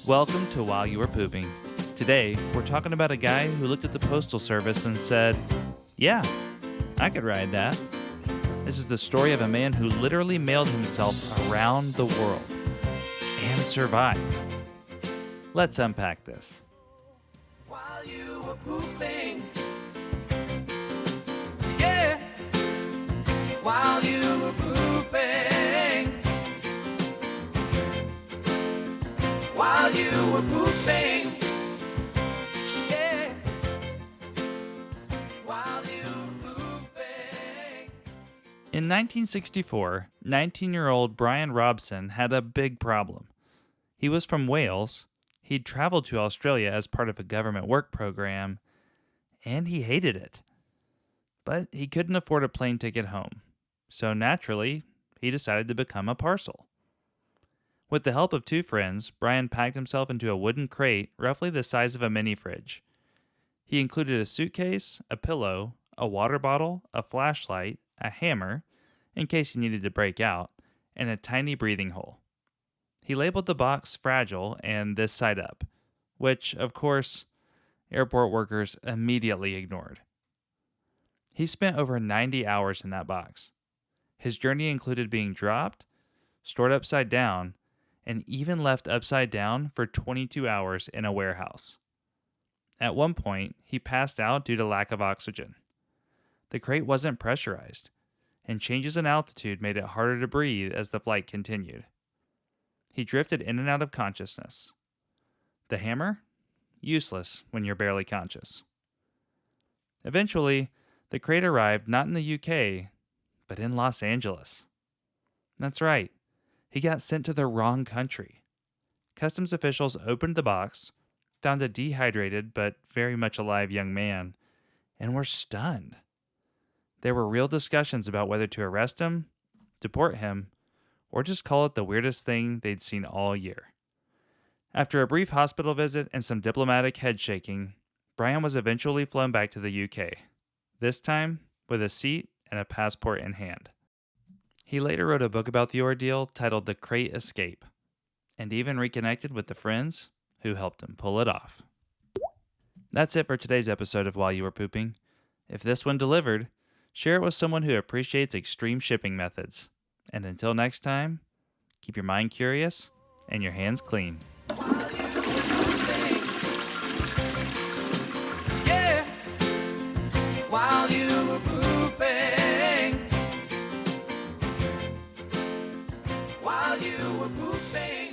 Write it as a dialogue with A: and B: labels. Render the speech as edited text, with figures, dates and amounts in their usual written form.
A: Welcome to While You Were Pooping. Today, we're talking about a guy who looked at the postal service and said, yeah, I could ride that. This is the story of a man who literally mailed himself around the world and survived. Let's unpack this.
B: While you were pooping, yeah. While you were pooping, while you were pooping, yeah. While you were pooping.
A: In 1964, 19-year-old Brian Robson had a big problem. He was from Wales. He'd traveled to Australia as part of a government work program, and he hated it. But he couldn't afford a plane ticket home, so naturally, he decided to become a parcel. With the help of two friends, Brian packed himself into a wooden crate roughly the size of a mini fridge. He included a suitcase, a pillow, a water bottle, a flashlight, a hammer, in case he needed to break out, and a tiny breathing hole. He labeled the box fragile and this side up, which, of course, airport workers immediately ignored. He spent over 90 hours in that box. His journey included being dropped, stored upside down, and even left upside down for 22 hours in a warehouse. At one point, he passed out due to lack of oxygen. The crate wasn't pressurized, and changes in altitude made it harder to breathe as the flight continued. He drifted in and out of consciousness. The hammer? Useless when you're barely conscious. Eventually, the crate arrived not in the UK, but in Los Angeles. That's right, he got sent to the wrong country. Customs officials opened the box, found a dehydrated but very much alive young man, and were stunned. There were real discussions about whether to arrest him, deport him, or just call it the weirdest thing they'd seen all year. After a brief hospital visit and some diplomatic head shaking, Brian was eventually flown back to the UK, this time with a seat and a passport in hand. He later wrote a book about the ordeal titled The Crate Escape, and even reconnected with the friends who helped him pull it off. That's it for today's episode of While You Were Pooping. If this one delivered, share it with someone who appreciates extreme shipping methods. And until next time, keep your mind curious and your hands clean.
B: Yeah. While you were pooping, while you were pooping.